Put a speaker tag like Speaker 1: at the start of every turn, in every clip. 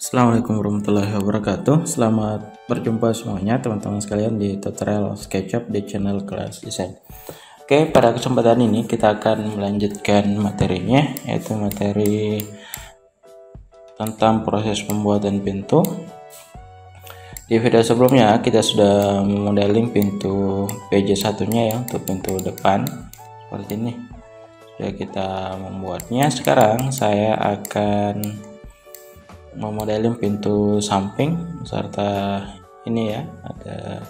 Speaker 1: Assalamualaikum warahmatullahi wabarakatuh. Selamat berjumpa semuanya teman-teman sekalian di tutorial SketchUp di channel Kelas Desain. Oke, pada kesempatan ini kita akan melanjutkan materinya, yaitu materi tentang proses pembuatan pintu. Di video sebelumnya kita sudah memodeling pintu PJ1 nya ya, untuk pintu depan seperti ini. Sudah kita membuatnya. Sekarang saya akan memodeling pintu samping serta ini ya, ada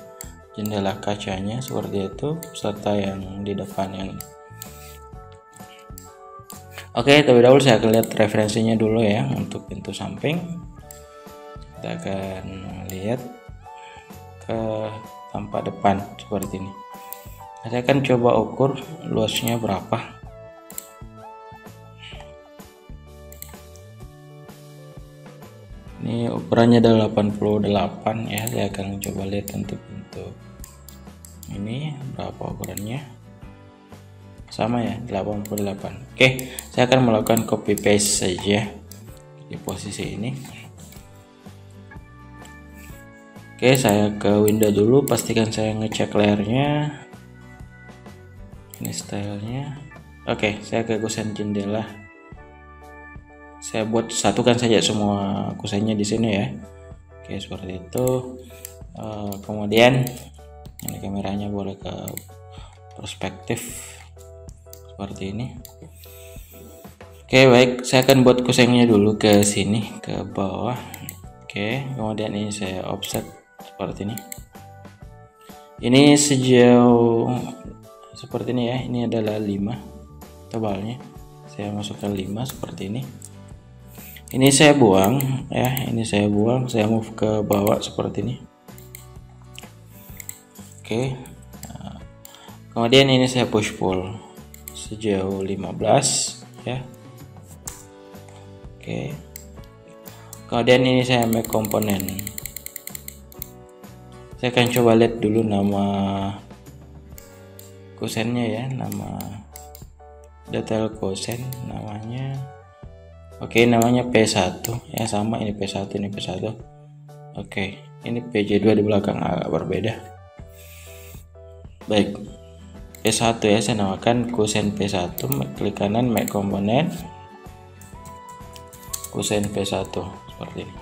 Speaker 1: jendela kacanya seperti itu, serta yang di depan yang Oke, terlebih dahulu saya akan lihat referensinya dulu ya untuk pintu samping. Kita akan lihat ke tampak depan seperti ini. Saya akan coba ukur luasnya berapa. Ini ukurannya adalah 88 ya. Saya akan coba lihat untuk pintu ini berapa ukurannya. Sama ya, 88. Oke, saya akan melakukan copy paste saja di posisi ini. Oke, saya ke window dulu, pastikan saya ngecek layarnya. Ini stylenya. Oke, saya ke kusen jendela. Saya buat satukan saja semua kusennya di sini ya. Oke, seperti itu. Kemudian ini kameranya boleh ke perspektif seperti ini. Oke, baik, saya akan buat kusennya dulu ke sini, ke bawah. Oke, kemudian ini saya offset seperti ini. Ini sejauh seperti ini ya. Ini adalah 5 tebalnya. Saya masukkan 5 seperti ini. Ini saya buang ya, ini saya buang, saya move ke bawah seperti ini. Oke. Nah, kemudian ini saya push pull sejauh 15 ya. Oke. Kemudian ini saya make komponen. Saya akan coba lihat dulu nama kusennya ya, nama detail kusen namanya. Oke, namanya P1 ya, sama ini P1 ini P1. Oke, ini PJ2 di belakang agak berbeda. Baik, P1 ya, saya namakan kusen P1, klik kanan make komponen kusen P1 seperti ini.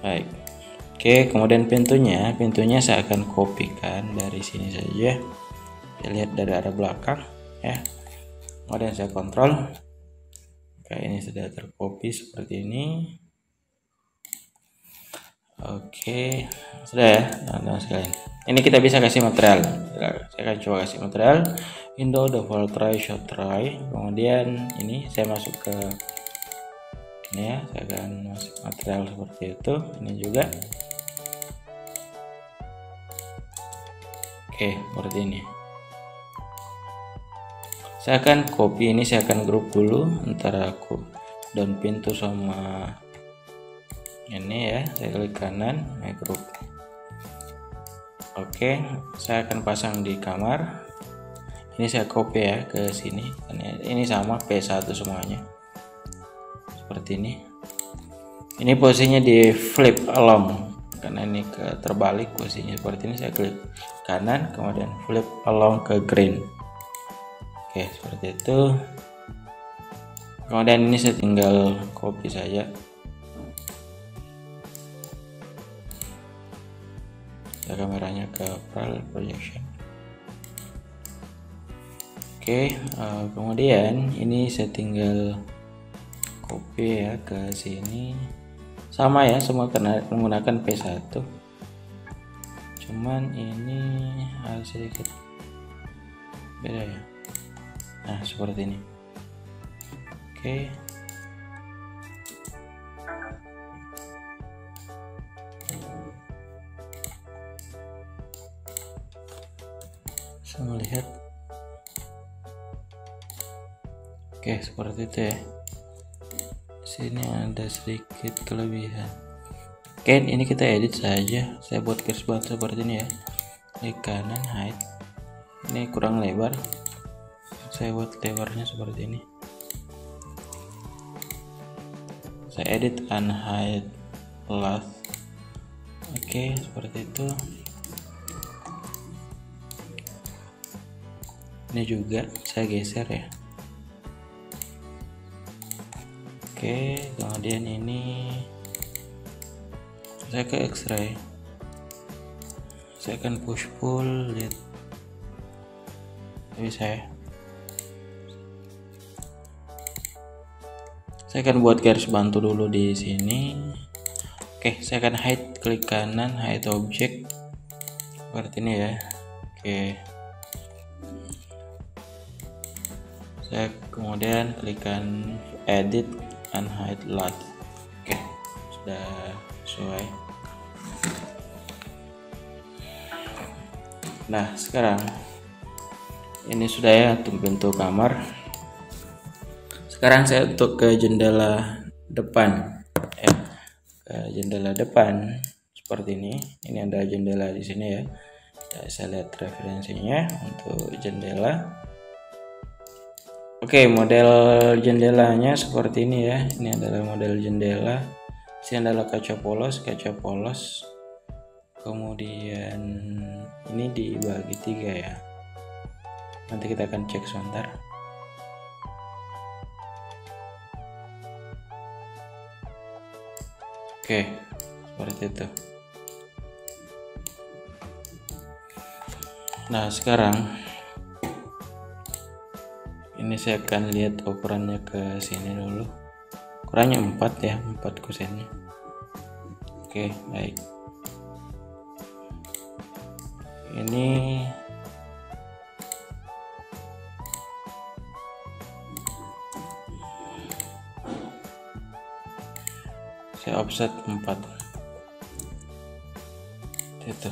Speaker 1: Baik. Oke, kemudian pintunya saya akan kopikan dari sini saja. Kita lihat dari arah belakang ya. Kemudian saya kontrol. Oke, ini sudah tercopy seperti ini. Oke, sudah ya teman-teman sekalian. Ini kita bisa kasih material. Saya akan coba kasih material. Window default try show try. Kemudian ini saya masuk ke ini ya. Saya akan masuk material seperti itu. Ini juga. Oke, seperti ini. Saya akan copy ini, saya akan grup dulu antara aku dan pintu sama ini ya. Saya klik kanan, make group. Oke, saya akan pasang di kamar. Ini saya copy ya ke sini. Ini sama P1 semuanya. Seperti ini. Ini posisinya di flip along karena ini ke terbalik posisinya seperti ini. Saya klik kanan, kemudian flip along ke green. Oke, seperti itu. Kemudian ini saya tinggal copy saja. Ya, kameranya ke parallel projection. Oke, kemudian ini saya tinggal copy ya ke sini. Sama ya, semua karena menggunakan P1. Cuman ini harus sedikit beda ya. Nah, seperti ini. Oke. Bisa melihat. Oke, seperti itu ya. Sini ada sedikit kelebihan. Oke, ini kita edit saja. Saya buat garis bawah seperti ini ya. Klik kanan, height. Ini kurang lebar. Saya buat lebarnya seperti ini. saya edit unhide last. Oke, seperti itu. Ini juga saya geser ya. Oke, kemudian ini saya ke X-ray, saya akan push pull lihat, tapi saya akan buat garis bantu dulu di sini. Oke, saya akan hide, klik kanan, hide object seperti ini ya. Oke, saya kemudian klikkan edit unhide last. Oke, sudah sesuai. Nah, sekarang ini sudah ya untuk bentuk kamar. Sekarang saya untuk ke jendela depan ya. Ke jendela depan seperti ini. Ini ada jendela di sini ya. Saya lihat referensinya untuk jendela. Oke, model jendelanya seperti ini ya. Ini adalah model jendela. Ini adalah kaca polos. Kemudian ini dibagi 3 ya. Nanti kita akan cek sebentar. Oke, seperti itu. Nah, sekarang ini saya akan lihat ukurannya ke sini dulu. Ukurannya 4 ya, 4 kusennya. Oke, baik. Ini saya offset 4 itu.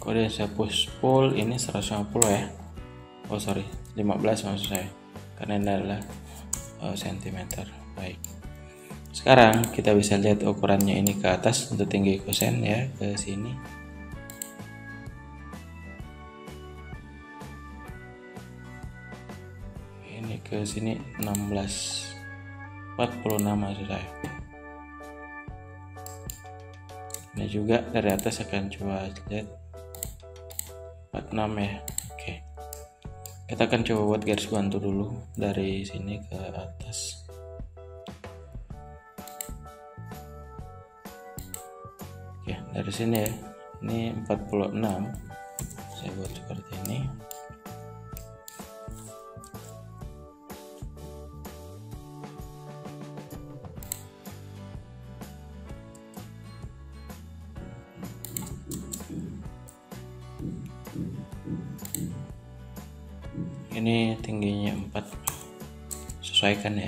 Speaker 1: Kemudian saya push pull, ini 150 ya. Oh sorry, 15 maksud saya, karena ini adalah sentimeter. Baik, sekarang kita bisa lihat ukurannya ini ke atas untuk tinggi kosen ya, ke sini. Ini ke sini 46 maksud saya. Ini juga dari atas akan coba lihat 46 ya. Oke, kita akan coba buat garis bantu dulu dari sini ke atas. Oke, dari sini ya, ini 46, saya buat seperti ini. Ini tingginya 4, sesuaikan ya.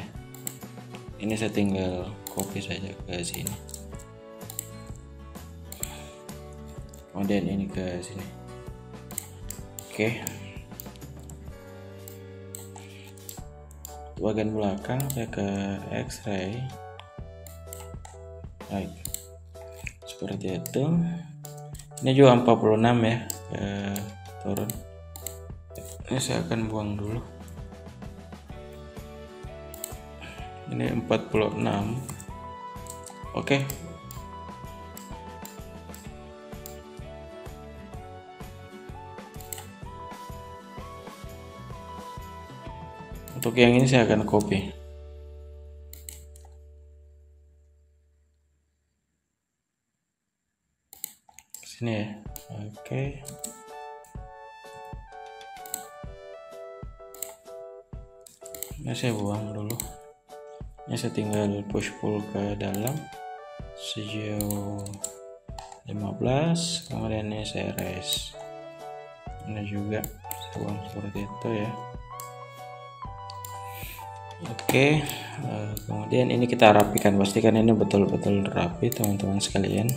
Speaker 1: Ini saya tinggal copy saja ke sini, kemudian ini ke sini. Oke, bagian belakang saya ke X-ray. Baik, seperti itu. Ini juga 46 ya, turun. Ini saya akan buang dulu. Ini 46. Oke. Untuk yang ini saya akan copy. Sini ya. Oke. Ini saya buang dulu. Ini saya tinggal push pull ke dalam sejauh 15, kemudian ini saya raise. Ini juga saya buang seperti itu ya. Oke, kemudian ini kita rapikan, pastikan ini betul-betul rapi teman-teman sekalian.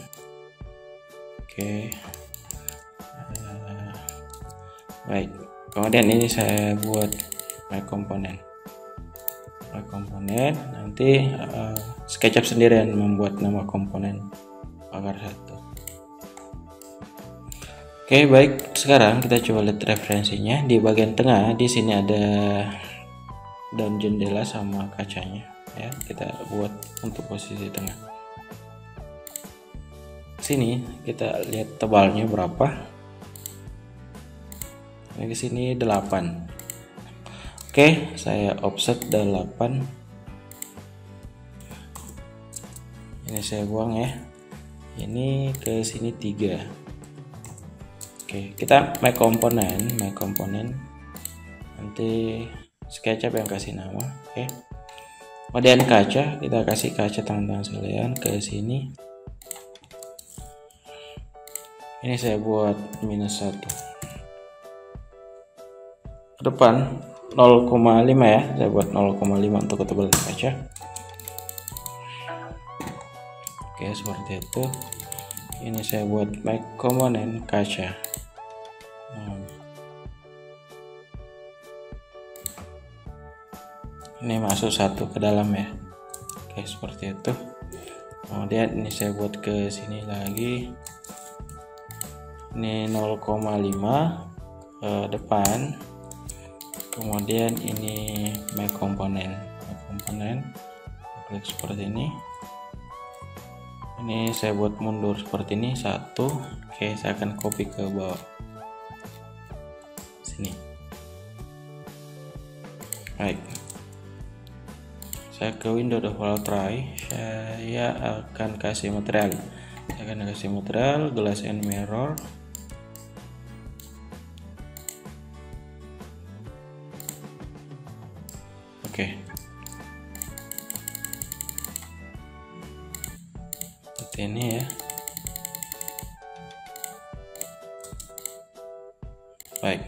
Speaker 1: Oke, baik. Kemudian ini saya buat my komponen. Nanti SketchUp sendiri yang membuat nama komponen pagar 1. Oke, baik. Sekarang kita coba lihat referensinya. Di bagian tengah di sini ada dan jendela sama kacanya ya. Kita buat untuk posisi tengah. Sini kita lihat tebalnya berapa. Ini ke sini 8. Oke, saya offset 8. Ini saya buang ya. Ini ke sini 3. Oke, kita make komponen. Nanti SketchUp yang kasih nama. Oke. Kemudian kaca, kita kasih kaca teman-teman sekalian ke sini. Ini saya buat -1. Ke depan 0,5 ya. Saya buat 0,5 untuk ketebalan kaca. Oke, seperti itu. Ini saya buat make komponen kaca. Ini masuk 1 ke dalam ya. Oke, seperti itu. Kemudian ini saya buat ke sini lagi. Ini 0,5 ke depan. Kemudian ini make komponen. Klik seperti ini. Ini saya buat mundur seperti ini 1. Oke, saya akan copy ke bawah sini. Baik, saya ke window default try. Saya akan kasih material. Glass and mirror. Oke. Seperti ini ya. Baik.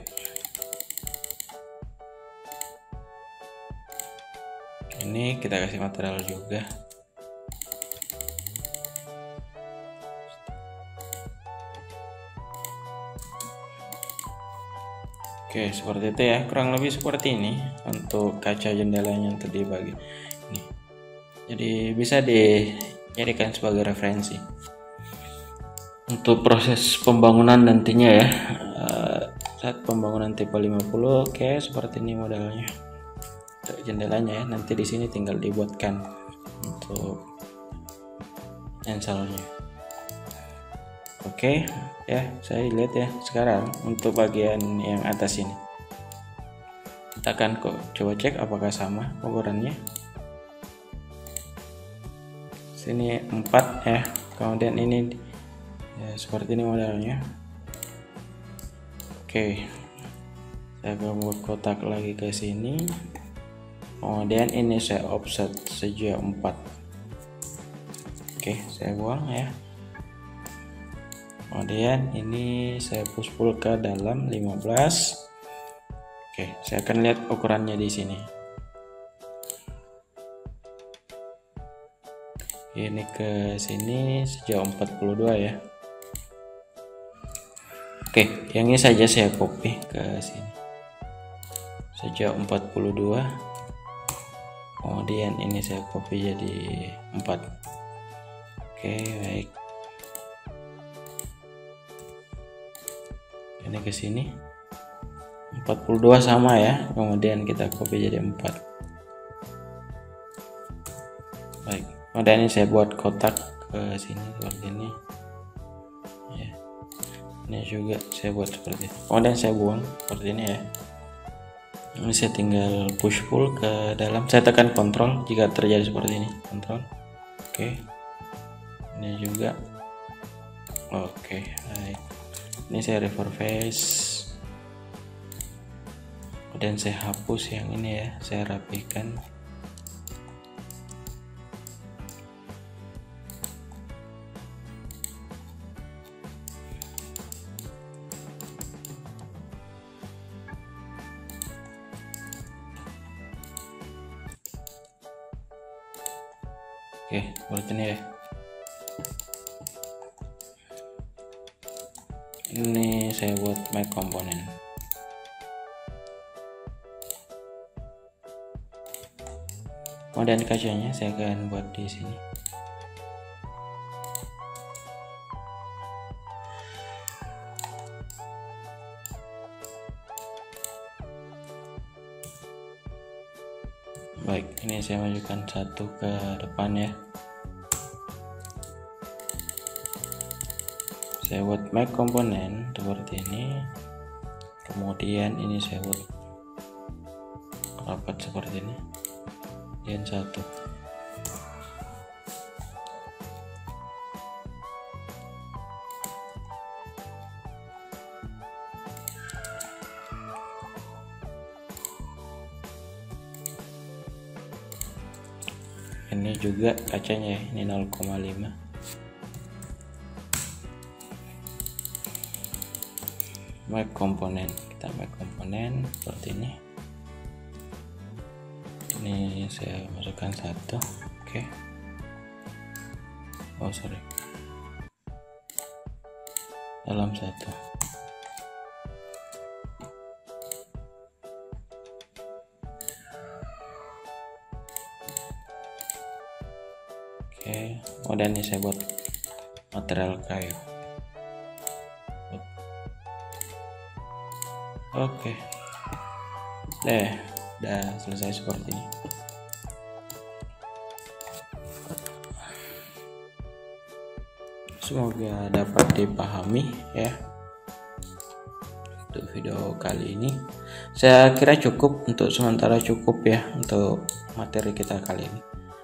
Speaker 1: Ini kita kasih material juga. Oke, seperti itu ya, kurang lebih seperti ini untuk kaca jendelanya yang tadi bagi ini. Jadi bisa dijadikan sebagai referensi untuk proses pembangunan nantinya ya. Saat pembangunan tipe 50, oke, seperti ini modelnya untuk jendelanya ya. Nanti di sini tinggal dibuatkan untuk enselnya. Oke ya, saya lihat ya. Sekarang untuk bagian yang atas ini kita akan coba cek apakah sama ukurannya. Sini 4 ya, kemudian ini ya, seperti ini modelnya. Oke, saya akan buat kotak lagi ke sini. Kemudian ini saya offset sejauh 4. Oke, saya buang ya. Kemudian ini saya push-pull ke dalam 15. Oke, saya akan lihat ukurannya di sini. Ini ke sini sejauh 42 ya. Oke, yang ini saja saya copy ke sini. Sejauh 42. Kemudian ini saya copy jadi 4. Oke, baik. Ini ke sini 42 sama ya, kemudian kita copy jadi 4. Baik, kemudian ini saya buat kotak ke sini seperti ini ya. Ini juga saya buat seperti ini, kemudian saya buang seperti ini ya. Ini saya tinggal push pull ke dalam, saya tekan kontrol jika terjadi seperti ini, kontrol. Oke, ini juga oke, baik. Ini saya reverse face, kemudian saya hapus yang ini ya, saya rapikan. Oke, seperti ini ya. Ini saya buat make komponen. Kemudian kacanya saya akan buat di sini. Baik, ini saya majukan satu ke depan ya. Saya buat make komponen seperti ini, kemudian ini saya buat rapat seperti ini, dan satu. Ini juga kacanya ya, ini 0,5. Make komponen, kita make komponen seperti ini. Ini saya masukkan satu. Oke. Oh sorry, dalam satu. Oke, kemudian ini saya buat material kayu. Oke, udah selesai seperti ini. Semoga dapat dipahami ya. Untuk video kali ini saya kira cukup, untuk sementara cukup ya untuk materi kita kali ini.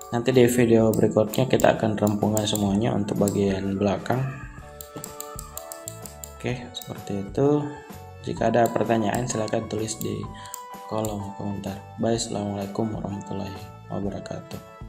Speaker 1: Nanti di video berikutnya kita akan rampungkan semuanya untuk bagian belakang. Oke, seperti itu. Jika ada pertanyaan silahkan tulis di kolom komentar. Bye, assalamualaikum warahmatullahi wabarakatuh.